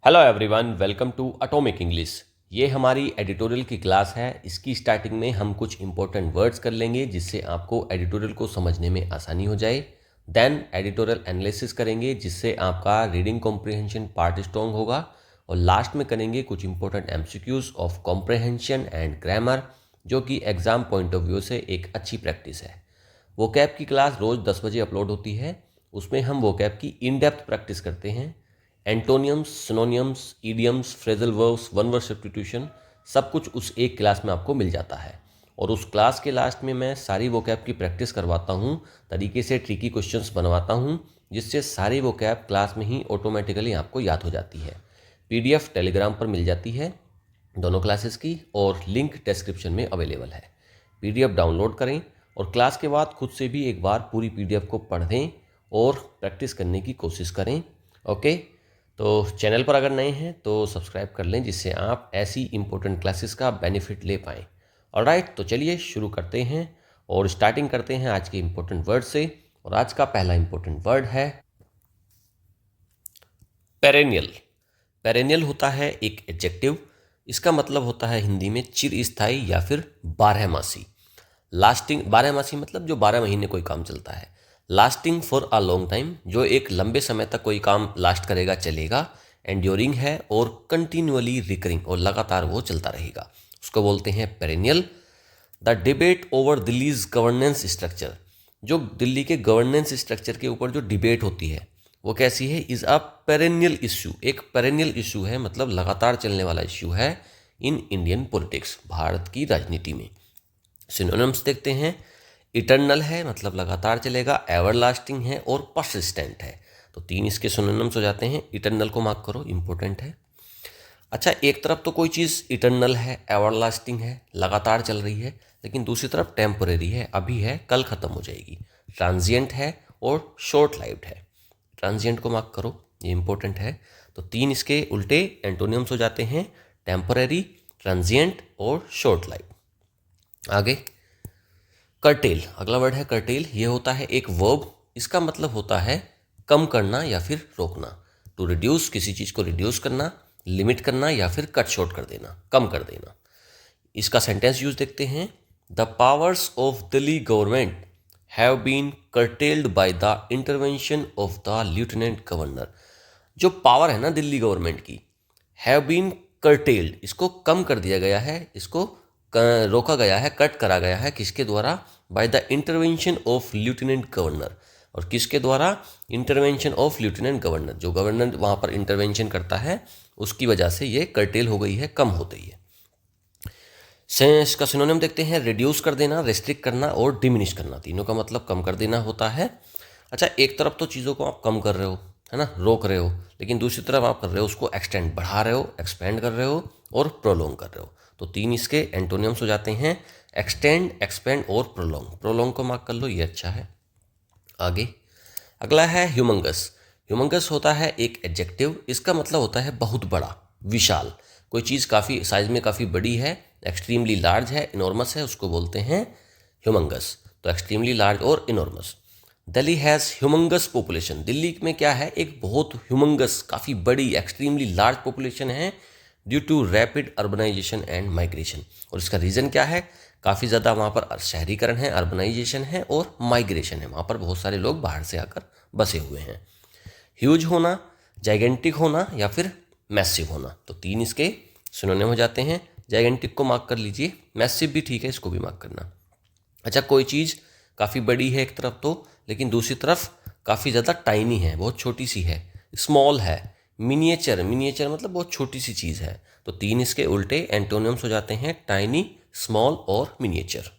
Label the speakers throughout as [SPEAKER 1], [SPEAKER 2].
[SPEAKER 1] Hello everyone, welcome to Atomic English. ये हमारी editorial की क्लास है। इसकी स्टार्टिंग में हम कुछ इंपॉर्टेंट वर्ड्स कर लेंगे जिससे आपको एडिटोरियल को समझने में आसानी हो जाए। देन एडिटोरियल एनालिसिस करेंगे जिससे आपका रीडिंग कॉम्प्रिहेंशन पार्ट स्ट्रॉन्ग होगा। और लास्ट में करेंगे कुछ important MCQs of comprehension and grammar, जो कि एग्जाम पॉइंट ऑफ व्यू से एक अच्छी प्रैक्टिस है। वोकैब की क्लास रोज़ 10 बजे अपलोड होती है। उसमें हम वोकैब की इन डेप्थ प्रैक्टिस करते हैं। एंटोनियम्स, synonyms, idioms, phrasal verbs, one word substitution, सब कुछ उस एक क्लास में आपको मिल जाता है। और उस क्लास के लास्ट में मैं सारी वोकैब की प्रैक्टिस करवाता हूँ, तरीके से ट्रिकी क्वेश्चंस बनवाता हूँ, जिससे सारी वोकैब क्लास में ही ऑटोमेटिकली आपको याद हो जाती है। पीडीएफ टेलीग्राम पर मिल जाती है दोनों क्लासेस की, और लिंक डिस्क्रिप्शन में अवेलेबल है। पीडीएफ डाउनलोड करें और क्लास के बाद खुद से भी एक बार पूरी पीडीएफ को पढ़ें और प्रैक्टिस करने की कोशिश करें। ओके, तो चैनल पर अगर नए हैं तो सब्सक्राइब कर लें, जिससे आप ऐसी इंपॉर्टेंट क्लासेस का बेनिफिट ले पाएँ। ऑलराइट, तो चलिए शुरू करते हैं और स्टार्टिंग करते हैं आज के इंपॉर्टेंट वर्ड से। और आज का पहला इंपॉर्टेंट वर्ड है पेरेनियल। पेरेनियल होता है एक एडजेक्टिव। इसका मतलब होता है हिंदी में चिरस्थायी या फिर बारहमासी। लास्टिंग, बारहमासी मतलब जो 12 महीने कोई काम चलता है। Lasting for a long time, जो एक लंबे समय तक कोई काम लास्ट करेगा, चलेगा। एंड्योरिंग है और कंटिन्यूअली रिकरिंग, और लगातार वो चलता रहेगा, उसको बोलते हैं perennial. The debate over Delhi's governance structure, जो दिल्ली के गवर्नेंस स्ट्रक्चर के ऊपर जो डिबेट होती है वो कैसी है, इज़ अ पेरेनियल इशू। एक पेरेनियल इशू है, मतलब लगातार चलने वाला इशू है इन इंडियन पॉलिटिक्स, भारत की राजनीति में। सिनोनिम्स देखते हैं। इटर्नल है, मतलब लगातार चलेगा। एवरलास्टिंग है और परसिस्टेंट है। तो 3 इसके सिनोनिम्स हो जाते हैं। इटर्नल को मार्क करो, इंपॉर्टेंट है। अच्छा, एक तरफ तो कोई चीज़ इटर्नल है, एवरलास्टिंग है, लगातार चल रही है, लेकिन दूसरी तरफ टेम्परेरी है, अभी है, कल ख़त्म हो जाएगी। ट्रांजिएंट है और शॉर्ट लाइव्ड है। ट्रांजिएंट को मार्क करो, ये इंपॉर्टेंट है। तो 3 इसके उल्टे एंटोनियम्स हो जाते हैं, टेम्परेरी, ट्रांजिएंट और शॉर्ट लाइव। आगे कर्टेल, अगला वर्ड है कर्टेल। ये होता है एक वर्ब। इसका मतलब होता है कम करना या फिर रोकना। टू रिड्यूस, किसी चीज़ को रिड्यूस करना, लिमिट करना या फिर कट शॉर्ट कर देना, कम कर देना। इसका सेंटेंस यूज देखते हैं। The powers of Delhi government have been curtailed by the intervention of the lieutenant governor. जो पावर है ना दिल्ली गवर्नमेंट की, हैव बीन कर्टेल्ड, इसको कम कर दिया गया है, इसको रोका गया है, कट करा गया है, किसके द्वारा? Bye the intervention of lieutenant governor. और किसके द्वारा? इंटरवेंशन ऑफ लेफ्टिनेंट गवर्नर, जो गवर्नर वहाँ पर इंटरवेंशन करता है उसकी वजह से ये कर्टेल हो गई है, कम होती है। इसका सिनोनिम देखते हैं। रिड्यूस कर देना, रेस्ट्रिक्ट करना और डिमिनिश करना, तीनों का मतलब कम कर देना होता है। अच्छा, एक तरफ तो चीज़ों को आप कम कर रहे हो, है ना, रोक रहे हो, लेकिन दूसरी तरफ आप कर रहे हो उसको एक्सटेंड, बढ़ा रहे हो, एक्सपेंड कर रहे हो और प्रोलोंग कर रहे हो। तो 3 इसके एंटोनियम्स हो जाते हैं, एक्सटेंड, एक्सपेंड और प्रोलोंग। प्रोलोंग को मार्क कर लो, ये अच्छा है। आगे अगला है ह्यूमंगस। ह्यूमंगस होता है एक एडजेक्टिव। इसका मतलब होता है बहुत बड़ा, विशाल। कोई चीज़ काफ़ी साइज में काफ़ी बड़ी है, एक्सट्रीमली लार्ज है, इनॉर्मस है, उसको बोलते हैं ह्यूमंगस। तो एक्सट्रीमली लार्ज और enormous. Delhi has humongous population. Delhi में क्या है? एक बहुत ह्यूमंगस, काफ़ी बड़ी, एक्सट्रीमली लार्ज पॉपुलेशन है due to rapid urbanisation and migration. और इसका रीज़न क्या है? काफ़ी ज़्यादा वहाँ पर शहरीकरण है, अर्बनाइजेशन है और माइग्रेशन है। वहाँ पर बहुत सारे लोग बाहर से आकर बसे हुए हैं। ह्यूज होना, जाइगेंटिक होना या फिर मैसिव होना। तो 3 इसके सिनोनिम हो जाते हैं। जाइगेंटिक को मार्क कर लीजिए, मैसिव भी ठीक है, इसको भी मार्क करना। अच्छा, कोई चीज़ काफ़ी बड़ी है एक तरफ तो, लेकिन दूसरी तरफ काफ़ी ज़्यादा टाइनी है, बहुत छोटी सी है। स्मॉल है। मिनिएचर, मिनिएचर मतलब बहुत छोटी सी चीज़ है। तो 3 इसके उल्टे एंटोनियम्स हो जाते हैं, टाइनी, स्मॉल और मिनिएचर।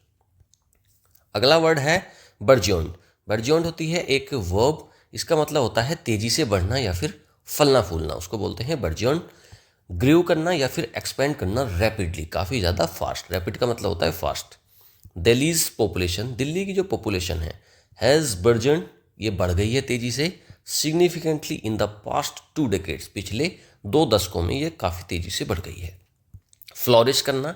[SPEAKER 1] अगला वर्ड है बर्जियोंड। बर्जियोंड होती है एक वर्ब। इसका मतलब होता है तेजी से बढ़ना या फिर फलना फूलना, उसको बोलते हैं बर्जियोंड। ग्रीव करना या फिर एक्सपेंड करना रैपिडली, काफ़ी ज़्यादा फास्ट। रैपिड का मतलब होता है फास्ट। दिल्लीज पॉपुलेशन, दिल्ली की जो पॉपुलेशन है, हैज़ बर्जन, ये बढ़ गई है तेजी से, significantly in the past 2 decades, पिछले 2 दशकों में ये काफ़ी तेजी से बढ़ गई है। फ्लॉरिश करना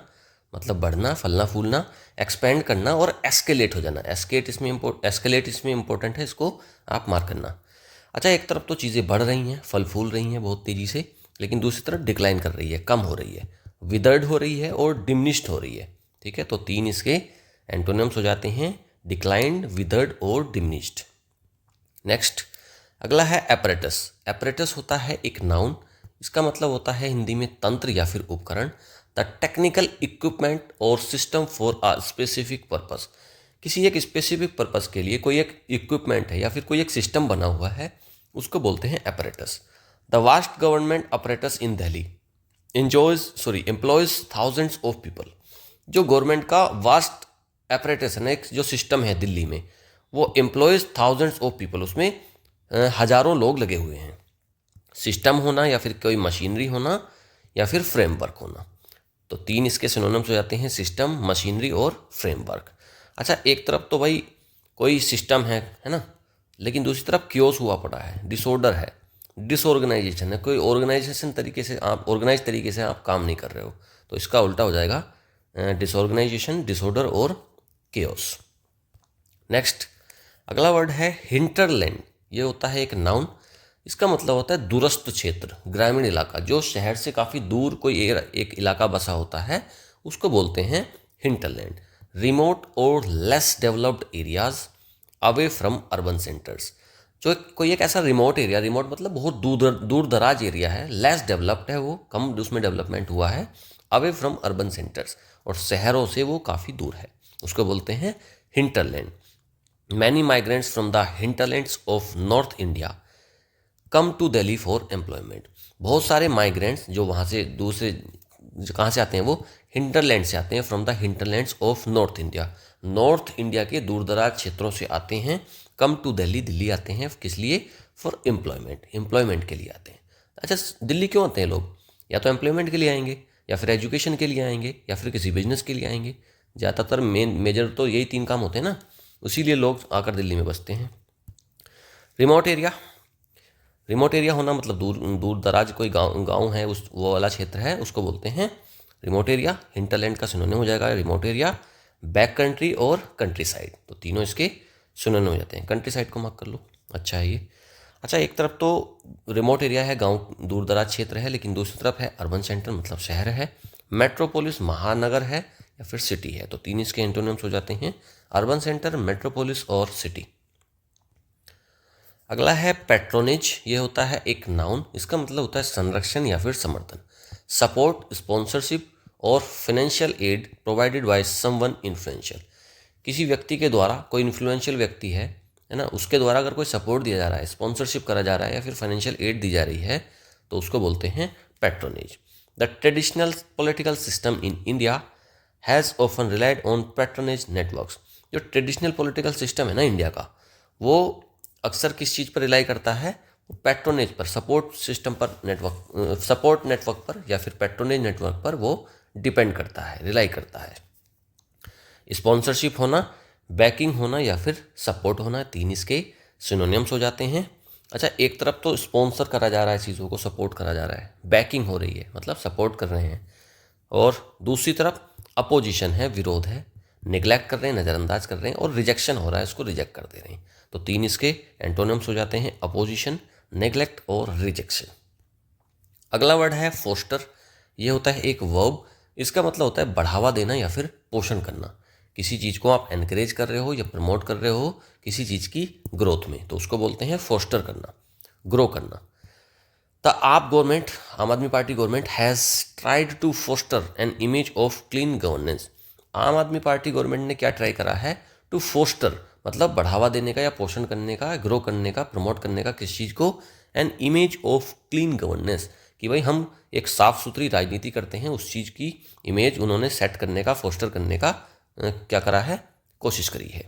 [SPEAKER 1] मतलब बढ़ना, फलना फूलना। एक्सपेंड करना और एस्केलेट हो जाना, एस्केलेट इसमें इंपॉर्टेंट है, इसको आप मार्क करना। अच्छा, एक तरफ तो चीज़ें बढ़ रही हैं, फल फूल रही हैं बहुत तेज़ी से, लेकिन दूसरी तरफ डिक्लाइन कर रही है, कम हो रही है, विदर्ड हो रही है और डिमिनिश्ड हो रही है। ठीक है, तो 3 इसके एंटोनिम्स हो जाते हैं, डिक्लाइंड, विदर्ड और डिमिनिश्ड। नेक्स्ट अगला है एपरेटस। एपरेटस होता है एक नाउन, इसका मतलब होता है हिंदी में तंत्र या फिर उपकरण। द टेक्निकल इक्विपमेंट और system for a specific purpose. किसी एक स्पेसिफिक पर्पस के लिए कोई एक इक्विपमेंट है या फिर कोई एक सिस्टम बना हुआ है, उसको बोलते हैं apparatus. The vast government apparatus in Delhi employees thousands of people. जो गवर्नमेंट का वास्ट एपरेटस है ना, एक जो सिस्टम है दिल्ली में, वो एम्प्लॉयज थाउजेंड्स ऑफ पीपल, उसमें हजारों लोग लगे हुए हैं। सिस्टम होना या फिर कोई मशीनरी होना या फिर फ्रेमवर्क होना, तो 3 इसके सिनोनिम्स हो जाते हैं, सिस्टम, मशीनरी और फ्रेमवर्क। अच्छा, एक तरफ तो भाई कोई सिस्टम है ना, लेकिन दूसरी तरफ क्योस हुआ पड़ा है, डिसऑर्डर है, डिसऑर्गेनाइजेशन है, कोई ऑर्गेनाइजेशन तरीके से आप ऑर्गेनाइज तरीके से आप काम नहीं कर रहे हो, तो इसका उल्टा हो जाएगा डिसऑर्गेनाइजेशन, डिसऑर्डर और केओस। नेक्स्ट अगला वर्ड है हिंटरलैंड। ये होता है एक नाउन, इसका मतलब होता है दूरस्थ क्षेत्र, ग्रामीण इलाका, जो शहर से काफ़ी दूर कोई एक इलाका बसा होता है, उसको बोलते हैं हिंटरलैंड। रिमोट और less developed areas away from urban centres. जो कोई एक ऐसा रिमोट एरिया, रिमोट मतलब बहुत दूर दराज एरिया है, लेस डेवलप्ड है, वो कम उसमें डेवलपमेंट हुआ है, अवे फ्रॉम अर्बन सेंटर्स, और शहरों से वो काफ़ी दूर है, उसको बोलते हैं hinterland. Many migrants from the hinterlands of north India come to Delhi for employment. बहुत सारे माइग्रेंट्स जो वहाँ से दूसरे कहाँ से आते हैं, वो हिंटरलैंड से आते हैं, from the hinterlands of north India, north India के दूर दराज क्षेत्रों से आते हैं, कम टू दिल्ली, दिल्ली आते हैं, किस लिए, फॉर एम्प्लॉयमेंट, एम्प्लॉयमेंट के लिए आते हैं। अच्छा, दिल्ली क्यों आते हैं लोग, या तो एम्प्लॉयमेंट के लिए आएंगे, या फिर एजुकेशन के लिए आएंगे, या फिर किसी बिजनेस के लिए आएंगे। ज़्यादातर मेजर तो यही 3 काम होते हैं ना, इसीलिए लोग आकर दिल्ली में बसते हैं। रिमोट एरिया, रिमोट एरिया होना मतलब दूर दराज कोई गांव है, उस वो वाला क्षेत्र है, उसको बोलते हैं रिमोट एरिया। हिंटरलैंड का सिनोनिम हो जाएगा रिमोट एरिया, बैक कंट्री और कंट्री साइड, तो तीनों इसके सिनोनिम हो जाते हैं। कंट्री साइड को मार्क कर लो, अच्छा है ये। अच्छा, एक तरफ तो रिमोट एरिया है, गांव दूर दराज क्षेत्र है, लेकिन दूसरी तरफ है अर्बन सेंटर, मतलब शहर है। मेट्रोपोलिस महानगर है या फिर सिटी है, तो 3 इसके एंटोनिम्स हो जाते हैं, अर्बन सेंटर, मेट्रोपोलिस और सिटी। अगला है पैट्रोनेज। ये होता है एक नाउन, इसका मतलब होता है संरक्षण या फिर समर्थन, सपोर्ट, स्पॉन्सरशिप और financial aid provided by someone influential. किसी व्यक्ति के द्वारा, कोई इन्फ्लुएंशियल व्यक्ति है ना, उसके द्वारा अगर कोई सपोर्ट दिया जा रहा है, स्पॉन्सरशिप करा जा रहा है या फिर फाइनेंशियल एड दी जा रही है, तो उसको बोलते हैं patronage. The traditional political system in India has often relied on patronage networks. जो ट्रेडिशनल पॉलिटिकल सिस्टम है ना इंडिया का, वो अक्सर किस चीज़ पर रिलाई करता है, पैट्रोनेज पर, सपोर्ट सिस्टम पर, नेटवर्क, सपोर्ट नेटवर्क पर या फिर पैट्रोनेज नेटवर्क पर वो डिपेंड करता है, रिलाई करता है। स्पॉन्सरशिप होना, बैकिंग होना या फिर सपोर्ट होना, 3 इसके सिनोनिम्स हो जाते हैं। अच्छा, एक तरफ तो स्पॉन्सर करा जा रहा है, चीज़ों को सपोर्ट करा जा रहा है, बैकिंग हो रही है मतलब सपोर्ट कर रहे हैं, और दूसरी तरफ अपोजिशन है, विरोध है, निगलेक्ट कर रहे हैं, नज़रअंदाज कर रहे हैं, और रिजेक्शन हो रहा है, इसको रिजेक्ट कर दे रहे हैं, तो 3 इसके एंटोनिम्स हो जाते हैं, अपोजिशन, नेगलेक्ट और रिजेक्शन। अगला वर्ड है फोस्टर। ये होता है एक वर्ब, इसका मतलब होता है बढ़ावा देना या फिर पोषण करना। किसी चीज़ को आप एनकरेज कर रहे हो या प्रमोट कर रहे हो किसी चीज़ की ग्रोथ में, तो उसको बोलते हैं फोस्टर करना, ग्रो करना। द आप government, Aam Aadmi party government has tried to foster an image of clean governance. Aam Aadmi party government ने क्या ट्राई करा है, टू फोस्टर मतलब बढ़ावा देने का या पोषण करने का, ग्रो करने का, प्रमोट करने का, किस चीज़ को, N image of clean governance, कि भाई हम एक साफ़ सुथरी राजनीति करते हैं, उस चीज़ की इमेज उन्होंने सेट करने का, फोस्टर करने का क्या करा है, कोशिश करी है।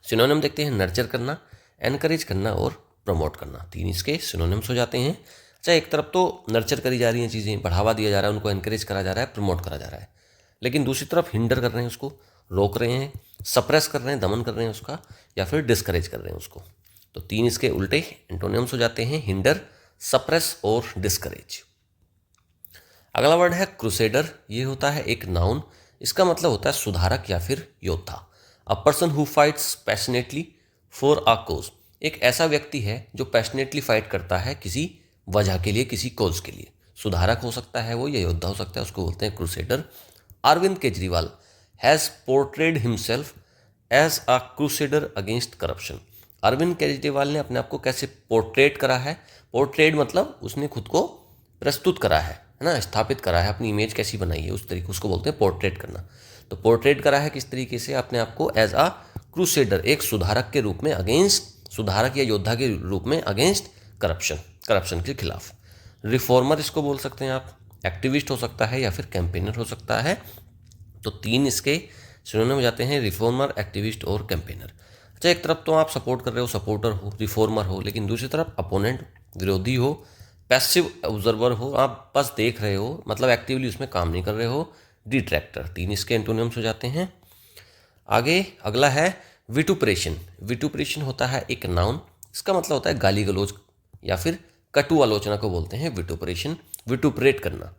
[SPEAKER 1] सिनोनिम देखते हैं, नर्चर करना, एनकरेज करना और प्रमोट करना, 3 इसके सिनोनिम्स हो जाते हैं। अच्छा, एक तरफ तो नर्चर करी जा रही हैं चीज़ें, बढ़ावा दिया जा रहा है, उनको एनकरेज करा जा रहा है, प्रमोट करा जा रहा है, लेकिन दूसरी तरफ हिंडर कर रहे हैं, उसको रोक रहे हैं, सप्रेस कर रहे हैं, दमन कर रहे हैं उसका, या फिर डिस्करेज कर रहे हैं उसको, तो 3 इसके उल्टे एंटोनिम्स हो जाते हैं, हिंडर, सप्रेस और डिस्करेज। अगला वर्ड है क्रूसेडर। ये होता है एक नाउन, इसका मतलब होता है सुधारक या फिर योद्धा। A person who fights passionately for a cause. एक ऐसा व्यक्ति है जो पैशनेटली फाइट करता है किसी वजह के लिए, किसी कोज के लिए। सुधारक हो सकता है वो या योद्धा हो सकता है, उसको बोलते हैं crusader. Arvind Kejriwal has portrayed himself as a crusader against corruption. Arvind Kejriwal ने अपने आप को कैसे पोर्ट्रेट करा है? पोर्ट्रेट मतलब उसने खुद को प्रस्तुत करा है ना, स्थापित करा है, अपनी इमेज कैसी बनाई है उस तरीके, उसको बोलते हैं पोर्ट्रेट करना। तो पोर्ट्रेट करा है किस तरीके से? अपने आप को एज अ क्रूसेडर, एक सुधारक के रूप में, अगेंस्ट, सुधारक या योद्धा के रूप में अगेंस्ट करप्शन, करप्शन के खिलाफ। रिफॉर्मर इसको बोल सकते हैं आप, एक्टिविस्ट हो सकता है या फिर कैंपेनर हो सकता है। तो 3 इसके सिनोनिम हो जाते हैं, रिफॉर्मर, एक्टिविस्ट और कैंपेनर। अच्छा, एक तरफ तो आप सपोर्ट कर रहे हो, सपोर्टर हो, रिफॉर्मर हो, लेकिन दूसरी तरफ अपोनेंट, विरोधी हो, पैसिव ऑब्जर्वर हो, आप बस देख रहे हो, मतलब एक्टिवली उसमें काम नहीं कर रहे हो, डिट्रैक्टर। 3 इसके एंटोनिम्स हो जाते हैं। आगे अगला है विटुपरेशन। विटुपरेशन होता है एक नाउन, इसका मतलब होता है गाली गलौज या फिर कटु आलोचना को बोलते हैं विटुपरेशन, विटुपरेट करना।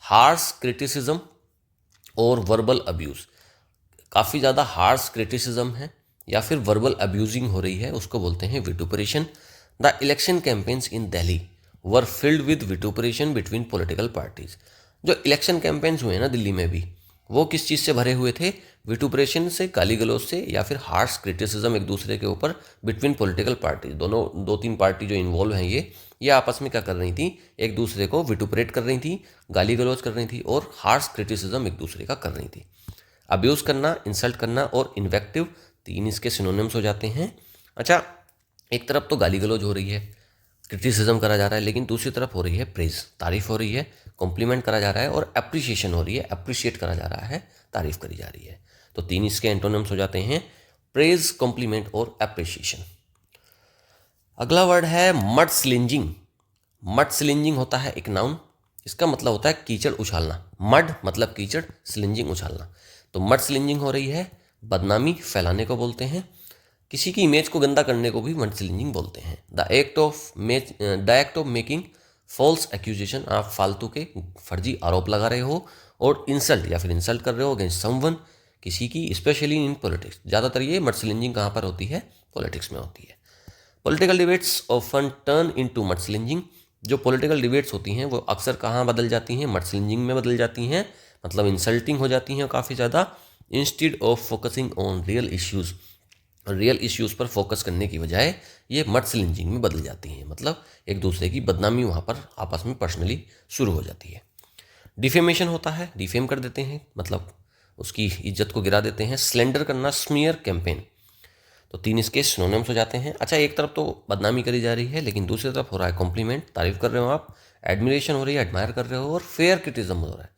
[SPEAKER 1] हार्श क्रिटिसिज्म और वर्बल अब्यूज़, काफ़ी ज़्यादा हार्श क्रिटिसिज्म है या फिर वर्बल अब्यूजिंग हो रही है, उसको बोलते हैं vituperation. The election campaigns in Delhi were filled with vituperation between political parties. जो इलेक्शन कैंपेन्स हुए ना दिल्ली में भी, वो किस चीज़ से भरे हुए थे? विटुपरेशन से, गाली गलौज से या फिर हार्श क्रिटिसिज्म एक दूसरे के ऊपर बिटवीन पॉलिटिकल पार्टीज। दोनों 2-3 पार्टी जो इन्वॉल्व हैं ये आपस में क्या कर रही थी? एक दूसरे को विटुपरेट कर रही थी, गाली गलौज कर रही थी और हार्श क्रिटिसिज्म एक दूसरे का कर रही थी। अब्यूज़ करना, इंसल्ट करना और इन्वेक्टिव, 3 इसके सिनोनिम्स हो जाते हैं। अच्छा, एक तरफ तो गाली गलौज हो रही है, क्रिटिसिज्म करा जा रहा है, लेकिन दूसरी तरफ हो रही है प्रेज, तारीफ हो रही है, कॉम्प्लीमेंट करा जा रहा है और अप्रिशिएशन हो रही है, अप्रिशिएट करा जा रहा है, तारीफ करी जा रही है। तो 3 इसके एंटोनिम्स हो जाते हैं, प्रेज, कॉम्प्लीमेंट और अप्रिशिएशन। अगला वर्ड है मड स्लिंजिंग। मड स्लिंजिंग होता है एक नाउन, इसका मतलब होता है कीचड़ उछालना। मड मतलब कीचड़, स्लिंजिंग उछालना। तो मड स्लिंजिंग हो रही है, बदनामी फैलाने को बोलते हैं, किसी की इमेज को गंदा करने को भी मड स्लिंजिंग बोलते हैं। The act of making false accusation, आप फालतू के फर्जी आरोप लगा रहे हो और इंसल्ट या फिर इंसल्ट कर रहे हो अगेंस्ट समवन, किसी की, स्पेशली इन पॉलिटिक्स। ज़्यादातर ये मड स्लिंजिंग कहाँ पर होती है? पॉलिटिक्स में होती है। Political debates often turn into mud slinging. जो पॉलिटिकल डिबेट्स होती हैं वो अक्सर कहाँ बदल जाती हैं? मड स्लिंजिंग में बदल जाती हैं, मतलब इंसल्टिंग हो जाती हैं काफ़ी ज़्यादा। Instead of focusing on real issues, real issues पर फोकस करने की बजाय ये मड स्लिंजिंग में बदल जाती हैं, मतलब एक दूसरे की बदनामी वहाँ पर आपस में पर्सनली शुरू हो जाती है। डिफेमेशन होता है, डिफेम कर देते हैं, मतलब उसकी इज्जत को गिरा देते हैं। स्लेंडर करना, स्मीयर कैंपेन। तो 3 इसके सिनोनिम्स हो जाते हैं। अच्छा, एक तरफ तो बदनामी करी जा रही है, लेकिन दूसरी तरफ हो रहा है कॉम्प्लीमेंट, तारीफ कर रहे हो आप, एडमिरेशन हो रही है, एडमायर कर रहे हो, और फेयर क्रिटिसिज्म हो रहा है।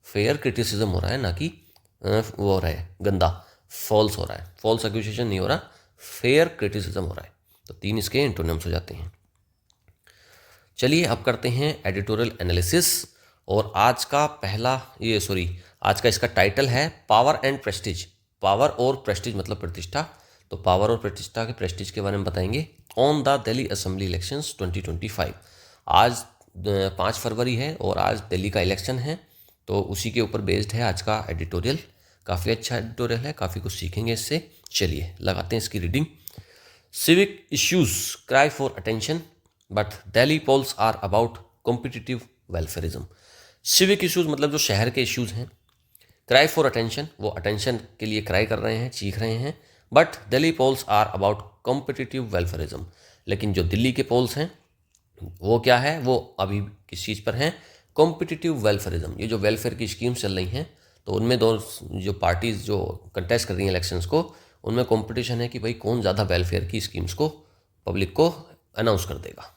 [SPEAKER 1] फेयर क्रिटिसिज्म हो रहा है, ना कि वो हो रहा है गंदा, फॉल्स हो रहा है, फॉल्स एक्यूजेशन नहीं हो रहा, फेयर क्रिटिसिज्म हो रहा है। तो 3 इसके एंटोनिम्स हो जाते हैं। चलिए अब करते हैं एडिटोरियल एनालिसिस। और आज का आज का इसका टाइटल है पावर एंड प्रेस्टीज। पावर और प्रेस्टीज मतलब प्रतिष्ठा। तो पावर और प्रतिष्ठा के प्रेस्टीज के बारे में बताएंगे। On the Delhi assembly elections 2025। आज 5 फरवरी है और आज दिल्ली का इलेक्शन है, तो उसी के ऊपर बेस्ड है आज का एडिटोरियल। काफ़ी अच्छा एडिटोरियल है, काफ़ी कुछ सीखेंगे इससे। चलिए लगाते हैं इसकी reading. Civic issues cry for attention but Delhi polls are about competitive welfarism. Civic issues मतलब जो शहर के इश्यूज हैं, क्राई फॉर अटेंशन, वो अटेंशन के लिए क्राई कर रहे हैं, चीख रहे हैं। But Delhi polls are about competitive welfarism, लेकिन जो दिल्ली के पोल्स हैं वो क्या है? वो अभी किस चीज़ पर हैं? Competitive welfarism. ये जो वेलफेयर की स्कीम्स चल रही हैं, तो उनमें दो जो पार्टीज जो कंटेस्ट कर रही हैं इलेक्शंस को, उनमें कंपटीशन है कि भाई कौन ज़्यादा वेलफेयर की स्कीम्स को पब्लिक को अनाउंस कर देगा।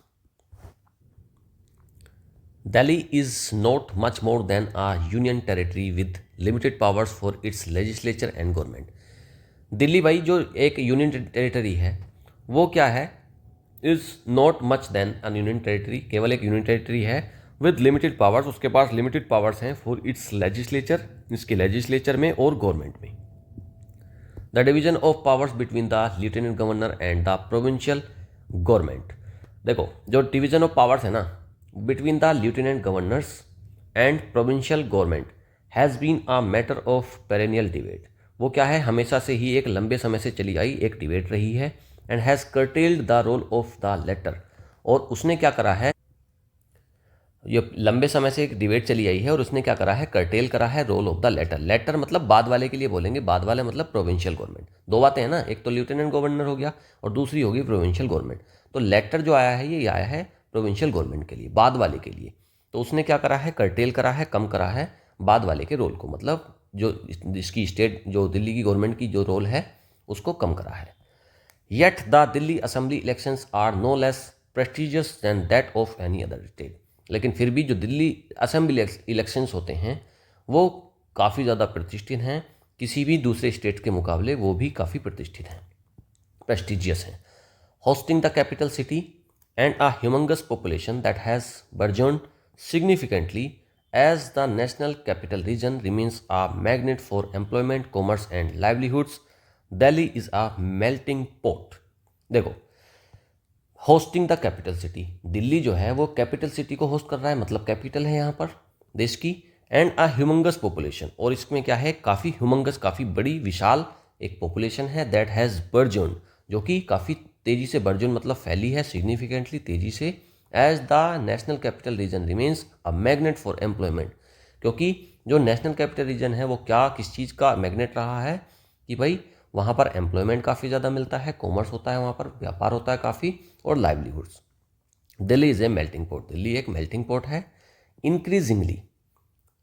[SPEAKER 1] Delhi is not much more than a union territory with limited powers for its legislature and government. Delhi भाई जो एक यूनियन टेरिटरी है, वो क्या है? Is not much than a union territory, केवल एक यूनियन टेरिटरी है विद लिमिटेड पावर्स, उसके पास लिमिटेड पावर्स हैं फॉर इट्स लेजिस्लेचर, इसके लेजिस्लेचर में और गवर्नमेंट में। The division of powers between the lieutenant governor and the provincial government. देखो, जो डिवीजन ऑफ पावर्स है ना between the lieutenant governors and provincial government has been a matter of perennial debate. वो क्या है? हमेशा से ही एक लंबे समय से चली आई एक डिबेट रही है। And has curtailed the role of the latter, और उसने क्या करा है? ये लंबे समय से एक डिबेट चली आई है और उसने क्या करा है, कर्टेल करा है role of the latter. Latter मतलब बाद वाले के लिए बोलेंगे, बाद वाले मतलब प्रोविंशियल गवर्नमेंट। दो बातें हैं ना, एक तो लेफ्टिनेंट गवर्नर हो गया और दूसरी होगी प्रोविंशियल गवर्नमेंट। तो लेटर जो आया है ये आया है प्रोविंशियल गवर्नमेंट के लिए, बाद वाले के लिए। तो उसने क्या करा है, कर्टेल करा है, कम करा है बाद वाले के रोल को, मतलब जो इसकी स्टेट जो दिल्ली की गवर्नमेंट की जो रोल है उसको कम करा है। Yet the Delhi assembly elections are no less prestigious than that of any other state. लेकिन फिर भी जो दिल्ली असेंबली इलेक्शंस होते हैं वो काफ़ी ज़्यादा प्रतिष्ठित हैं, किसी भी दूसरे स्टेट के मुकाबले वो भी काफ़ी प्रतिष्ठित हैं, प्रेस्टिजियस हैं। Hosting the capital city and a humongous population that has burgeoned significantly as the national capital region remains a magnet for employment, commerce and livelihoods. Delhi is a melting pot. देखो, hosting the capital city, Delhi जो है वो capital city को host कर रहा है, मतलब capital है यहाँ पर देश की। एंड अ ह्यूमंगस पॉपुलेशन, और इसमें क्या है, काफ़ी ह्यूमंगस, काफ़ी बड़ी विशाल एक पॉपुलेशन है। दैट हैज़ बर्जन, जो कि काफ़ी तेज़ी से, बर्जन मतलब फैली है, सिग्निफिकेंटली तेज़ी से। As the national capital region remains a magnet for employment, क्योंकि जो नेशनल कैपिटल रीजन है वो क्या, किस चीज़ का मैग्नेट रहा है कि भाई वहाँ पर एम्प्लॉयमेंट काफ़ी ज़्यादा मिलता है, कॉमर्स होता है, वहाँ पर व्यापार होता है काफ़ी, और livelihoods. Delhi is a melting pot, Delhi एक मेल्टिंग पोर्ट है। इंक्रीजिंगली,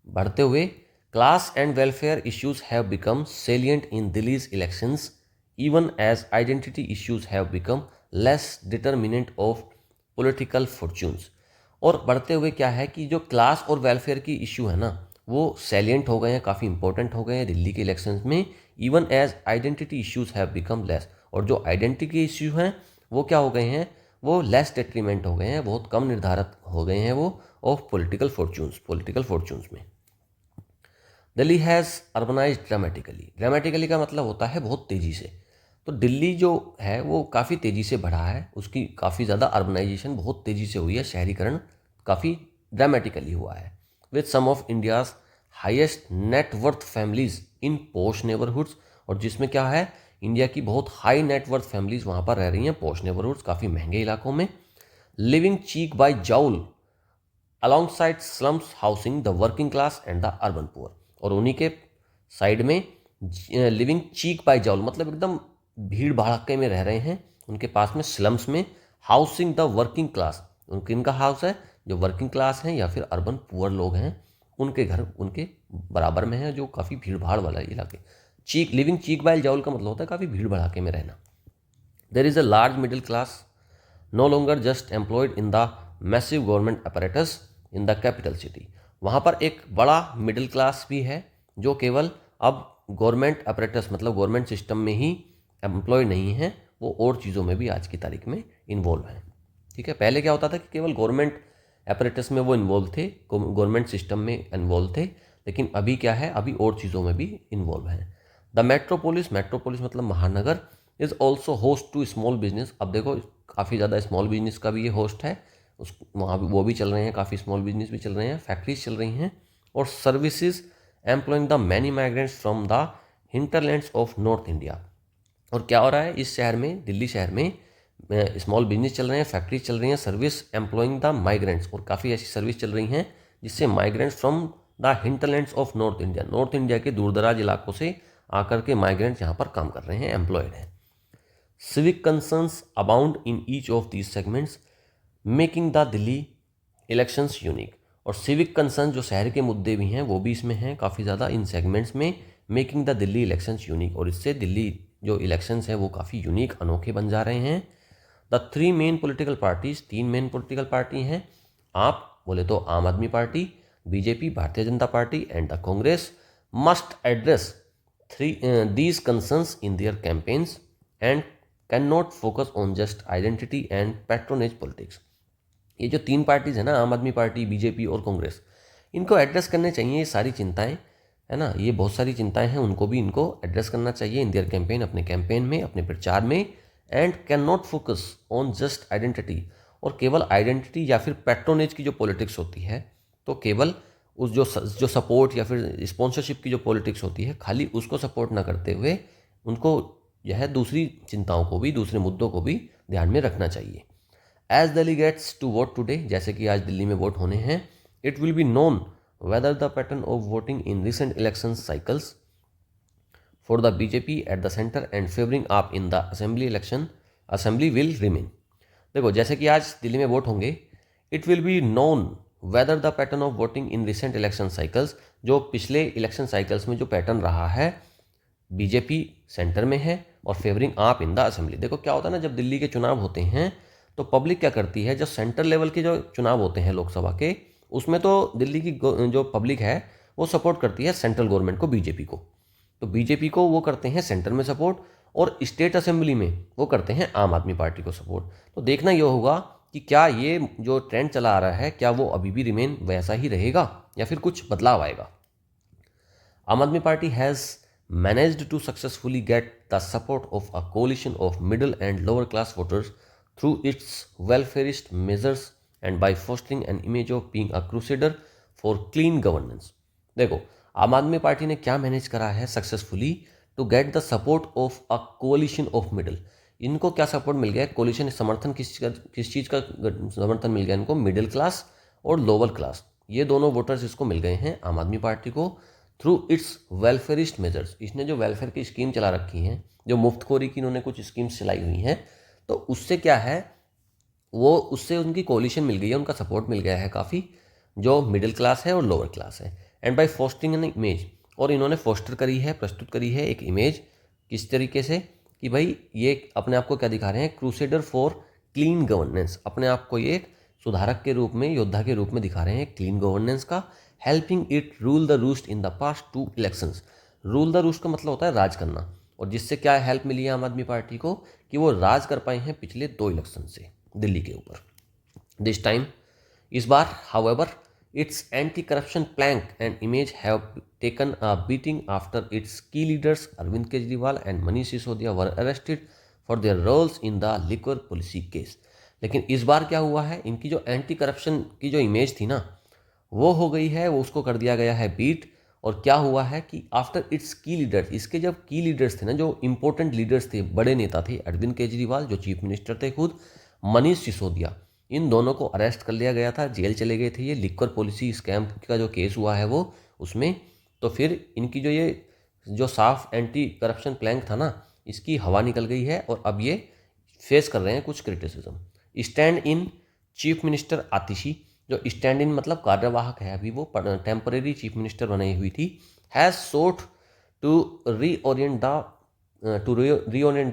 [SPEAKER 1] बढ़ते हुए, class and welfare issues have become salient in Delhi's elections even as identity issues have become less determinant of political fortunes. और बढ़ते हुए क्या है कि जो क्लास और वेलफेयर की इश्यू है ना वो सैलियंट हो गए हैं, काफ़ी इंपॉर्टेंट हो गए हैं दिल्ली के इलेक्शंस में। Even as identity issues have become less, और जो आइडेंटिटी के इश्यू हैं वो क्या हो गए हैं, वो लेस डेट्रीमेंट हो गए हैं, बहुत कम निर्धारित हो गए हैं वो ऑफ पॉलिटिकल फॉर्च्यून्स में। Delhi has urbanised dramatically, dramatically का मतलब होता है बहुत तेज़ी से। तो दिल्ली जो है वो काफ़ी तेज़ी से बढ़ा है, उसकी काफ़ी ज़्यादा अर्बनाइजेशन बहुत तेज़ी से हुई है, शहरीकरण काफ़ी ड्रामेटिकली हुआ है। With some of India's highest net worth families in posh neighbourhoods, और जिसमें क्या है, इंडिया की बहुत हाई नेटवर्थ फैमिलीज़ वहाँ पर रह रही हैं पोश नेबरहुड्स, काफ़ी महंगे इलाकों में। Living cheek by jowl alongside slums housing the working class and the urban poor, और उन्हीं के साइड में लिविंग चीक बाय जाउल मतलब एकदम भीड़ भड़ाके में रह रहे हैं, उनके पास में स्लम्स में हाउसिंग द वर्किंग क्लास, उनके इनका हाउस है जो वर्किंग क्लास हैं या फिर अर्बन पुअर लोग हैं, उनके घर उनके बराबर में है, जो काफ़ी भीड़ भाड़ वाला इलाके। Cheek, living cheek by jowl का मतलब होता है काफ़ी भीड़ भड़ाके में रहना। There is a large middle class no longer just employed in the massive government apparatus in the capital city. वहाँ पर एक बड़ा मिडिल क्लास भी है जो केवल अब गवर्नमेंट अपैरेटस मतलब गवर्नमेंट सिस्टम में ही एम्प्लॉय नहीं है, वो और चीज़ों में भी आज की तारीख में इन्वॉल्व हैं। ठीक है, पहले क्या होता था कि केवल गवर्नमेंट अपैरेटस में वो इन्वॉल्व थे, गवर्नमेंट सिस्टम में इन्वॉल्व थे, लेकिन अभी क्या है, अभी और चीज़ों में भी इन्वॉल्व हैं। द मेट्रोपोलिस, मेट्रोपोलिस मतलब महानगर, is also host to small business. अब देखो काफ़ी ज़्यादा स्मॉल बिजनेस का भी ये होस्ट है, उस वहाँ भी वो भी चल रहे हैं, काफ़ी स्मॉल बिजनेस भी चल रहे हैं, फैक्ट्रीज चल रही हैं, और services employing the many migrants from the hinterlands of north India. और क्या हो रहा है इस शहर में, दिल्ली शहर में स्मॉल बिजनेस चल रहे हैं, फैक्ट्रीज चल रही हैं, सर्विस एम्प्लॉइंग द माइग्रेंट्स, और काफ़ी ऐसी सर्विस चल रही हैं जिससे migrants from the hinterlands of north India, north India के दूरदराज इलाकों से आकर के माइग्रेंट्स यहाँ पर काम कर रहे हैं, एम्प्लॉयड हैं। Civic concerns abound in each of these segments making the Delhi elections unique. और सिविक कंसर्न जो शहर के मुद्दे भी हैं वो भी इसमें हैं काफ़ी ज़्यादा इन सेगमेंट्स में, making the Delhi elections unique, और इससे दिल्ली जो इलेक्शंस हैं वो काफ़ी यूनिक, अनोखे बन जा रहे हैं। The three main political parties, तीन मेन पॉलिटिकल पार्टी हैं, आप बोले तो आम Aadmi party, BJP Bharatiya Janata party and the Congress, must address these concerns in their campaigns and cannot focus on just identity and patronage politics। ये जो तीन पार्टीज है ना, आम आदमी पार्टी, बीजेपी और कांग्रेस, इनको एड्रेस करने चाहिए ये सारी चिंताएं, है ना, ये बहुत सारी चिंताएं हैं, उनको भी इनको एड्रेस करना चाहिए इन देयर कैंपेन, अपने कैंपेन में, अपने प्रचार में। And can not focus on just identity, और केवल आइडेंटिटी या फिर पैट्रोनेज की जो पॉलिटिक्स होती है, तो केवल उस जो सपोर्ट या फिर स्पॉन्सरशिप की जो पॉलिटिक्स होती है, खाली उसको सपोर्ट ना करते हुए उनको यह दूसरी चिंताओं को भी, दूसरे मुद्दों को भी ध्यान में रखना चाहिए। As delegates to vote today, जैसे कि आज दिल्ली में वोट होने हैं, it will be known whether the pattern of voting in recent election cycles for the BJP at the centre and favouring AAP in the assembly will remain. देखो, जैसे कि आज दिल्ली में वोट होंगे, it will be known whether the pattern of voting in recent election cycles, जो पिछले election cycles में जो पैटर्न रहा है, बीजेपी सेंटर में है और favouring AAP in the assembly. देखो क्या होता है ना, जब दिल्ली के चुनाव होते हैं तो पब्लिक क्या करती है, जब सेंट्रल लेवल के जो चुनाव होते हैं लोकसभा के, उसमें तो दिल्ली की जो पब्लिक है वो सपोर्ट करती है सेंट्रल गवर्नमेंट को, बीजेपी को। तो बीजेपी को वो करते हैं सेंटर में सपोर्ट, और स्टेट असेंबली में वो करते हैं आम आदमी पार्टी को सपोर्ट। तो देखना ये होगा कि क्या ये जो ट्रेंड चला आ रहा है, क्या वो अभी भी रिमेन वैसा ही रहेगा या फिर कुछ बदलाव आएगा। आम Aadmi party has managed to successfully get the support of a coalition of middle and lower class voters through its welfareist measures and by fostering an image of being a crusader for clean governance। देखो, आम Aadmi party ने क्या manage करा है successfully, to get the support of a coalition of middle. इनको क्या support मिल गया, collision समर्थन किस चीज़ का समर्थन मिल गया इनको, मिडिल क्लास और लोअर क्लास, ये दोनों वोटर्स इसको मिल गए हैं आम आदमी पार्टी को, थ्रू इट्स वेलफेयरिस्ट मेजर्स। इसने जो वेलफेयर की स्कीम चला रखी हैं, जो मुफ्तखोरी की इन्होंने कुछ स्कीम्स चलाई हुई हैं, तो उससे क्या है, वो उससे उनकी कोलिशन मिल गई है, उनका सपोर्ट मिल गया है काफ़ी, जो मिडिल क्लास है और लोअर क्लास है। And by fostering an image, और इन्होंने फोस्टर करी है, प्रस्तुत करी है एक इमेज, किस तरीके से कि भाई ये अपने आप को क्या दिखा रहे हैं, क्रूसेडर फॉर क्लीन गवर्नेंस। अपने आप को ये एक सुधारक के रूप में, योद्धा के रूप में दिखा रहे हैं क्लीन गवर्नेंस का। Helping it rule the roost in the past 2 elections. Rule the roost का मतलब होता है राज करना, और जिससे क्या हेल्प मिली है आम आदमी पार्टी को कि वो राज कर पाए हैं पिछले 2 इलेक्शन से दिल्ली के ऊपर। दिस टाइम, इस बार, however, its anti corruption plank and image have taken a beating after its key leaders Arvind Kejriwal and Manish Sisodia were arrested for their roles in the liquor policy case. लेकिन इस बार क्या हुआ है, इनकी जो एंटी करप्शन की जो इमेज थी ना, वो हो गई है, वो उसको कर दिया गया है बीट। और क्या हुआ है कि आफ्टर इट्स की लीडर्स, इसके जब की लीडर्स थे ना, जो इंपॉर्टेंट लीडर्स थे, बड़े नेता थे, अरविंद केजरीवाल जो चीफ मिनिस्टर थे खुद, मनीष सिसोदिया, इन दोनों को अरेस्ट कर लिया गया था, जेल चले गए थे। ये लिक्वर पॉलिसी स्कैम का जो केस हुआ है वो उसमें, तो फिर इनकी जो साफ एंटी करप्शन प्लैंक था ना, इसकी हवा निकल गई है और अब ये फेस कर रहे हैं कुछ criticism. Stand in chief minister Atishi, जो स्टैंड इन मतलब कार्यवाहक है, अभी वो टेम्परेरी चीफ मिनिस्टर बनाई हुई थी, has sought to reorient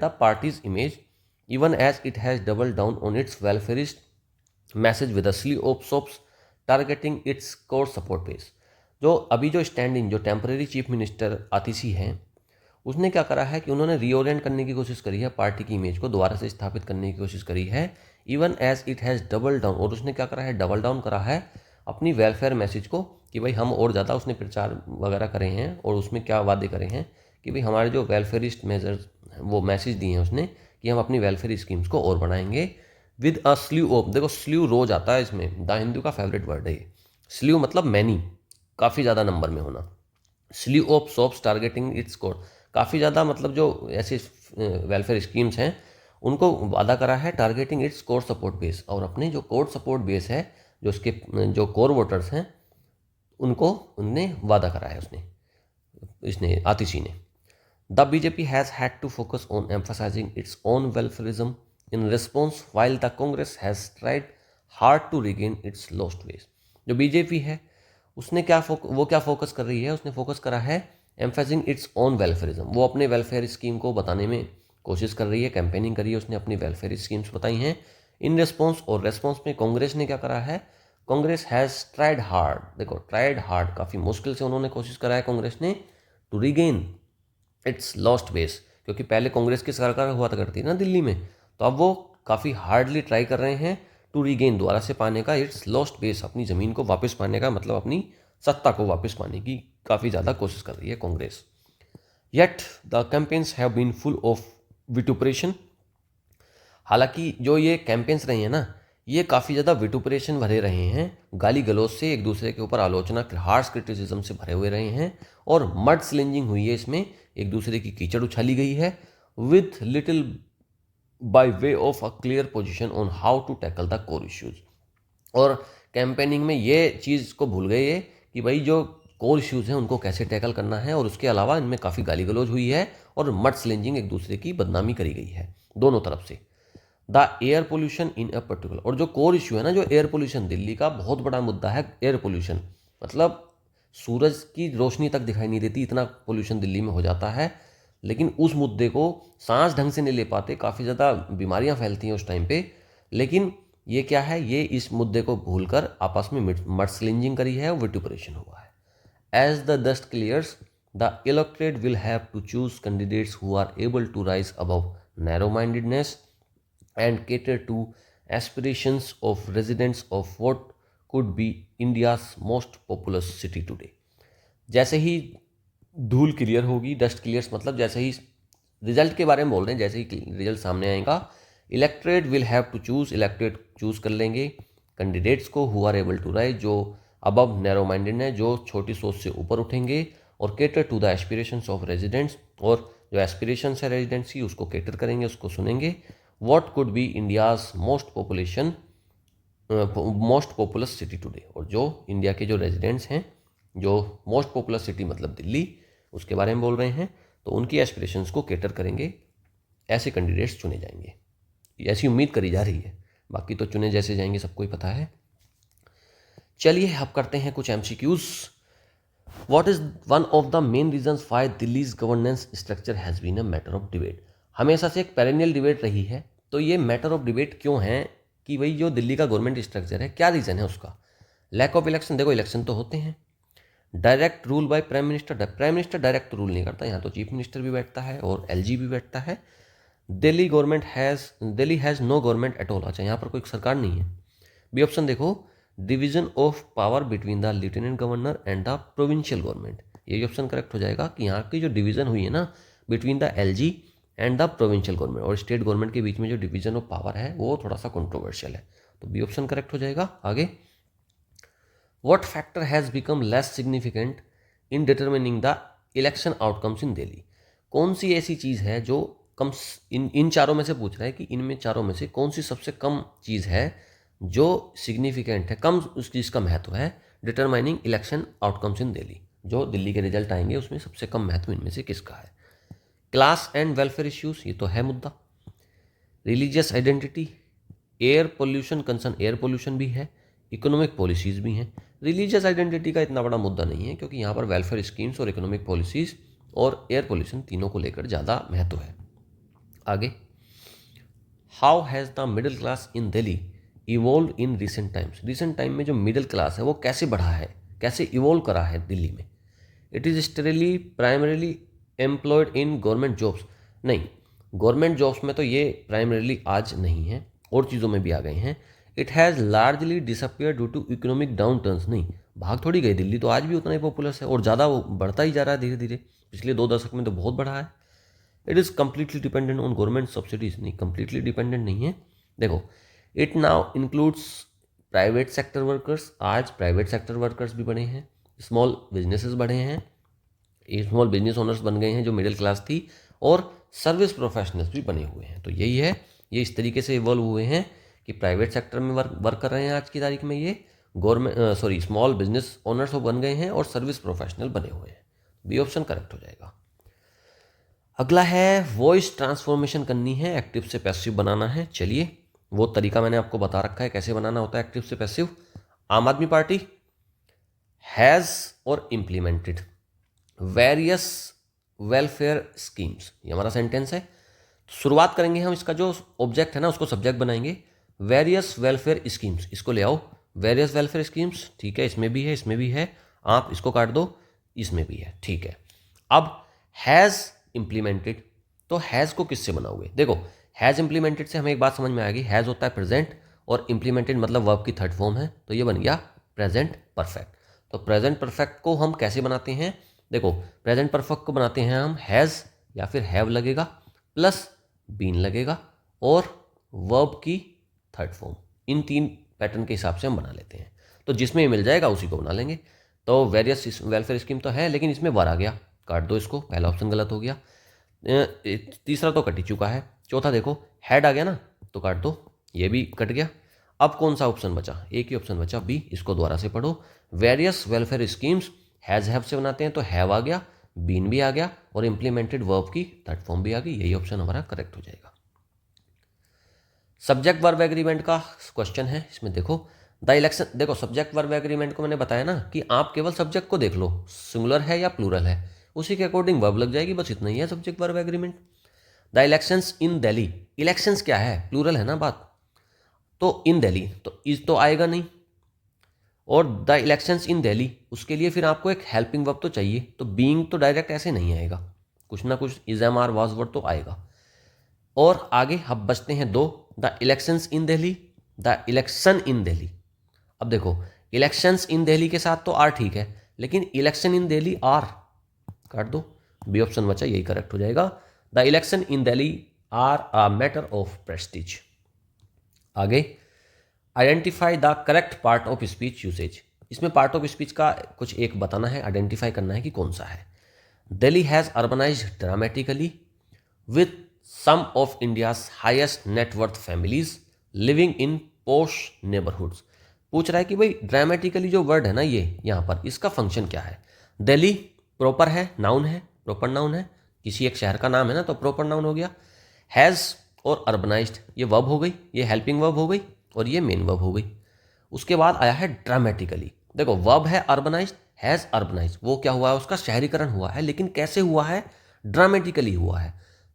[SPEAKER 1] the party's image even as it has double down on its welfarist message with a slew of sops targeting its core support base. जो अभी जो स्टैंड इन, जो temporary chief minister आतिशी हैं, उसने क्या करा है कि उन्होंने रीओरिएंट करने की कोशिश करी है, पार्टी की इमेज को दोबारा से स्थापित करने की कोशिश करी है, even as it has double down, और उसने क्या करा है, डबल डाउन करा है अपनी वेलफेयर मैसेज को, कि भाई हम और ज़्यादा, उसने प्रचार वगैरह करे हैं और उसमें क्या वादे करे हैं कि भाई हमारे जो वेलफेयरिस्ट मेजर्स, वो मैसेज दिए हैं उसने कि हम अपनी वेलफेयर स्कीम्स को और बढ़ाएंगे विद अ स्लीव ऑफ। देखो स्लीव रोज आता है इसमें, द हिंदू का फेवरेट वर्ड है ये। स्लीव मतलब मैनी, काफ़ी ज़्यादा नंबर में होना। Sleeve of sops targeting its core, काफ़ी ज़्यादा मतलब जो ऐसे वेलफेयर स्कीम्स हैं उनको वादा करा है, targeting its core support base, और अपने जो कोर सपोर्ट बेस है, जो उसके जो कोर वोटर्स हैं, उनको उनने वादा करा है इसने आतिशी ने। The BJP has had to focus on emphasising its own welfarism in response while the Congress has tried hard to regain its lost wedge. जो बीजेपी है उसने क्या फोकस कर रही है, उसने फोकस करा है एम्फेसिंग इट्स ओन वेलफेयरिज्म, वो अपने वेलफेयर स्कीम को बताने में कोशिश कर रही है, कैंपेनिंग करी है, उसने अपनी वेलफेयर स्कीम्स बताई हैं इन रिस्पॉन्स। और रिस्पॉन्स में कांग्रेस ने क्या करा है, कांग्रेस हैज़ ट्राइड हार्ड, देखो ट्राइड हार्ड, काफ़ी मुश्किल से उन्होंने कोशिश करा है कांग्रेस ने, to regain its lost base, क्योंकि पहले कांग्रेस की सरकार हुआ करती है ना दिल्ली में, तो अब वो काफ़ी हार्डली ट्राई कर रहे हैं टू रीगेन, दोबारा से पाने का इट्स लॉस्ट बेस, अपनी ज़मीन को वापस पाने का, मतलब अपनी सत्ता को वापस पाने की काफ़ी ज़्यादा कोशिश कर रही है Congress. Yet the campaigns have been full of vituperation, हालांकि जो ये कैंपेन्स रहे हैं ना, ये काफ़ी ज़्यादा विटुपरेशन भरे रहे हैं, गाली गलौज से, एक दूसरे के ऊपर आलोचना, हार्श क्रिटिसिज्म से भरे हुए रहे हैं, और मड स्लिंजिंग हुई है इसमें, एक दूसरे की कीचड़ उछाली गई है, with little by way of a clear position on how to tackle the core issues. और कैंपेनिंग में ये चीज़ को भूल गए ये कि भाई जो कोर इश्यूज़ हैं उनको कैसे टैकल करना है, और उसके अलावा इनमें काफ़ी गाली गलौज हुई है और मड स्लेंजिंग, एक दूसरे की बदनामी करी गई है दोनों तरफ से। The air pollution in a particular, और जो कोर इशू है ना, जो एयर पोल्यूशन, दिल्ली का बहुत बड़ा मुद्दा है एयर पोल्यूशन। मतलब सूरज की रोशनी तक दिखाई नहीं देती, इतना पोल्यूशन दिल्ली में हो जाता है। लेकिन उस मुद्दे को सांस ढंग से नहीं ले पाते, काफ़ी ज़्यादा बीमारियां फैलती हैं उस टाइम पे। लेकिन ये क्या है, ये इस मुद्दे को भूलकर आपस में मड स्लिंजिंग करी है और विटुपरेशन हुआ है। As the dust clears, the elected will have to choose candidates who are able to rise above narrow mindedness and cater to aspirations of residents of what could be India's most populous city today। जैसे ही धूल clear होगी, dust clears मतलब जैसे ही result के बारे में बोल रहे हैं, जैसे ही रिजल्ट सामने आएगा, electorate will have to choose, electorate choose कर लेंगे कैंडिडेट्स को who are able to rise, जो अबव नैरो माइंडेड है, जो छोटी सोच से ऊपर उठेंगे, और cater to the aspirations of residents, और जो एस्पिरेशंस है रेजिडेंट्स की उसको केटर करेंगे, उसको सुनेंगे। What could be India's most populous city today, और जो इंडिया के जो रेजिडेंट्स हैं, जो मोस्ट पॉपुलर सिटी मतलब दिल्ली, उसके बारे में बोल रहे हैं, तो उनकी एस्पिरेशंस को केटर करेंगे, ऐसे कैंडिडेट्स चुने जाएंगे, ऐसी उम्मीद करी जा रही है। बाकी तो चुने जैसे जाएंगे सबको ही पता है। चलिए अब करते हैं कुछ MCQs. What is one of the main reasons why Delhi's governance structure has been a matter of debate. हमेशा से एक पेरेनियल डिबेट रही है, तो ये मैटर ऑफ डिबेट क्यों है कि भाई जो दिल्ली का गवर्नमेंट स्ट्रक्चर है, क्या रीज़न है उसका। लैक ऑफ इलेक्शन, देखो इलेक्शन तो होते हैं। Direct rule by prime minister, prime minister direct rule नहीं करता, यहाँ तो चीफ मिनिस्टर भी बैठता है और एलजी भी बैठता है। Delhi has no government at all, अच्छा यहाँ पर कोई सरकार नहीं है। बी ऑप्शन देखो, division of power between the lieutenant governor and the provincial government, ये ऑप्शन करेक्ट हो जाएगा कि यहाँ की जो डिवीजन हुई है ना between the LG and the provincial government, और स्टेट गवर्नमेंट के बीच में जो डिवीजन ऑफ पावर है वो थोड़ा सा कंट्रोवर्शियल है, तो बी ऑप्शन करेक्ट हो जाएगा। आगे, what factor has become less significant in determining the election outcomes in Delhi, कौन सी ऐसी चीज़ है जो कम, इन चारों में से पूछ रहा है कि इनमें चारों में से कौन सी सबसे कम चीज़ है जो सिग्निफिकेंट है, कम उस चीज़ का महत्व है determining election outcomes in Delhi, जो दिल्ली के रिजल्ट आएंगे उसमें सबसे कम महत्व इनमें से किसका है। क्लास एंड वेलफेयर इश्यूज, ये तो है मुद्दा। Religious identity, air pollution concern, air pollution भी है, इकोनॉमिक पॉलिसीज़ भी हैं। रिलीजियस आइडेंटिटी का इतना बड़ा मुद्दा नहीं है क्योंकि यहाँ पर वेलफेयर स्कीम्स और इकोनॉमिक पॉलिसीज़ और एयर पोल्यूशन तीनों को लेकर ज़्यादा महत्व है। आगे, how has the middle class in Delhi evolve in recent times, recent time में जो मिडिल क्लास है वो कैसे बढ़ा है, कैसे इवोल्व करा है दिल्ली में। It is still primarily employed in government jobs, नहीं गवर्नमेंट जॉब्स में तो ये प्राइमरीली आज नहीं है, और चीज़ों में भी आ गए हैं। It has largely disappear due to economic downturns, नहीं भाग थोड़ी गई दिल्ली, तो आज भी उतना ही पॉपुलस है और ज़्यादा वो बढ़ता ही जा रहा है धीरे धीरे, पिछले 2 दशक में तो बहुत बढ़ा है। It is completely dependent on government subsidies, नहीं कम्प्लीटली डिपेंडेंट नहीं है। देखो, it now includes private sector workers, आज प्राइवेट सेक्टर वर्कर्स भी बने हैं, स्मॉल बिजनेसेस बढ़े हैं, स्मॉल बिजनेस ओनर्स बन गए हैं जो मिडिल क्लास थी, और सर्विस प्रोफेशनल्स भी बने हुए हैं। तो यही है, ये इस तरीके से इवॉल्व हुए हैं कि प्राइवेट सेक्टर में वर्क कर रहे हैं आज की तारीख में, ये गवर्नमेंट स्मॉल बिजनेस ओनर्स बन गए हैं और सर्विस प्रोफेशनल बने हुए हैं। बी ऑप्शन करेक्ट हो जाएगा। अगला है वॉइस ट्रांसफॉर्मेशन करनी है, एक्टिव से पैसिव बनाना है। चलिए वो तरीका मैंने आपको बता रखा है कैसे बनाना होता है एक्टिव से पैसिव। आम आदमी पार्टी हैज़ और इम्प्लीमेंटेड वेरियस वेलफेयर स्कीम्स, ये हमारा सेंटेंस है। तो शुरुआत करेंगे हम, इसका जो ऑब्जेक्ट है ना उसको सब्जेक्ट बनाएंगे, वेरियस वेलफेयर स्कीम्स, इसको ले आओ, वेरियस वेलफेयर स्कीम्स, ठीक है, इसमें भी है, इसमें भी है, आप इसको काट दो, इसमें भी है, ठीक है। अब हैज़ इम्प्लीमेंटेड, तो हैज़ को किससे बनाओगे, देखो हैज़ इम्प्लीमेंटेड से हमें एक बात समझ में आ गई, हैज़ होता है प्रेजेंट और इम्प्लीमेंटेड मतलब वर्ब की थर्ड फॉर्म है, तो ये बन गया प्रेजेंट परफेक्ट। तो प्रेजेंट परफेक्ट को हम कैसे बनाते हैं, देखो प्रेजेंट परफेक्ट को बनाते हैं हम हैज़ या फिर हैव लगेगा प्लस बीन लगेगा और वर्ब की थर्ड फॉर्म, इन 3 पैटर्न के हिसाब से हम बना लेते हैं। तो जिसमें ये मिल जाएगा उसी को बना लेंगे। तो वेरियस वेलफेयर स्कीम तो है लेकिन इसमें वर आ गया, काट दो इसको, पहला ऑप्शन गलत हो गया। तीसरा तो कट ही चुका है, चौथा देखो हैड आ गया ना, तो काट दो, ये भी कट गया। अब कौन सा ऑप्शन बचा? एक ही ऑप्शन बचा, बी। इसको दोबारा से पढ़ो। Various welfare schemes, has have से बनाते हैं तो हैव आ गया, बीन भी आ गया, और इम्प्लीमेंटेड वर्ब की थर्ड फॉर्म भी आ गई। यही ऑप्शन हमारा करेक्ट हो जाएगा। सब्जेक्ट वर्ब एग्रीमेंट का क्वेश्चन है, इसमें देखो द इलेक्शन। देखो सब्जेक्ट वर्ब एग्रीमेंट को मैंने बताया ना कि आप केवल सब्जेक्ट को देख लो, सिंगुलर है या प्लूरल है, उसी के अकॉर्डिंग वर्ब लग जाएगी, बस इतना ही है subject verb agreement. The elections in Delhi, elections क्या है? प्लूरल है ना बात, तो इन दिल्ली तो इज तो आएगा नहीं, और द इलेक्शंस इन दिल्ली उसके लिए फिर आपको एक हेल्पिंग वर्ब तो चाहिए, तो बीइंग तो डायरेक्ट ऐसे नहीं आएगा, कुछ ना कुछ is am are was word तो आएगा। और आगे अब बचते हैं दो, the elections in Delhi, the election in Delhi. अब देखो इलेक्शंस इन दिल्ली के साथ तो आर ठीक है, लेकिन इलेक्शन इन दिल्ली आर काट दो, बी ऑप्शन बचा, यही करेक्ट हो जाएगा। The election in Delhi are a matter of prestige. आगे identify the correct part of speech usage. इसमें पार्ट ऑफ स्पीच का कुछ एक बताना है, आइडेंटिफाई करना है कि कौन सा है। Delhi has urbanised dramatically with some of India's highest net worth families living in posh neighbourhoods. पूछ रहा है कि भाई ड्रामेटिकली जो वर्ड है ना ये यहाँ पर, इसका फंक्शन क्या है? दिल्ली प्रॉपर है, नाउन है, प्रॉपर नाउन है, किसी एक शहर का नाम है ना, तो प्रॉपर नाउन हो गया। हैज़ और अर्बनाइज्ड ये वर्ब हो गई, ये हेल्पिंग वर्ब हो गई, और ये मेन वर्ब हो गई। उसके बाद आया है ड्रामेटिकली। देखो वर्ब है अर्बनाइज्ड, हैज़ अर्बनाइज्ड, वो क्या हुआ है? उसका शहरीकरण हुआ है, लेकिन कैसे हुआ है? ड्रामेटिकली हुआ है।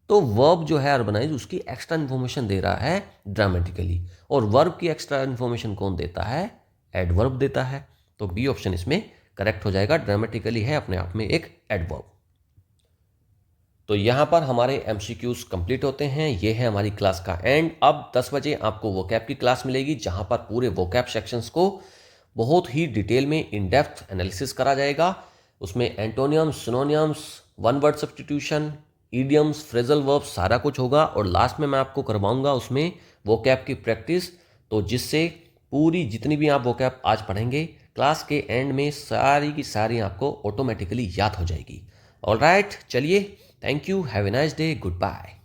[SPEAKER 1] तो वर्ब जो है अर्बनाइज उसकी एक्स्ट्रा इन्फॉर्मेशन दे रहा है ड्रामेटिकली, और वर्ब की एक्स्ट्रा इन्फॉर्मेशन कौन देता है? एडवर्ब देता है। तो बी ऑप्शन इसमें करेक्ट हो जाएगा, ड्रामेटिकली है अपने आप में एक एडवर्ब। तो यहाँ पर हमारे एमसीक्यूज कंप्लीट होते हैं, ये है हमारी क्लास का एंड। अब 10 बजे आपको वोकैब की क्लास मिलेगी, जहाँ पर पूरे वोकैब सेक्शंस को बहुत ही डिटेल में इन डेप्थ एनालिसिस करा जाएगा। उसमें एंटोनियम्स, synonyms, one word substitution, idioms, phrasal verbs, सारा कुछ होगा। और लास्ट में मैं आपको करवाऊंगा उसमें वोकैब की प्रैक्टिस, तो जिससे पूरी जितनी भी आप वोकैब आज पढ़ेंगे क्लास के एंड में सारी की सारी आपको ऑटोमेटिकली याद हो जाएगी। ऑलराइट, चलिए, thank you, have a nice day, good bye.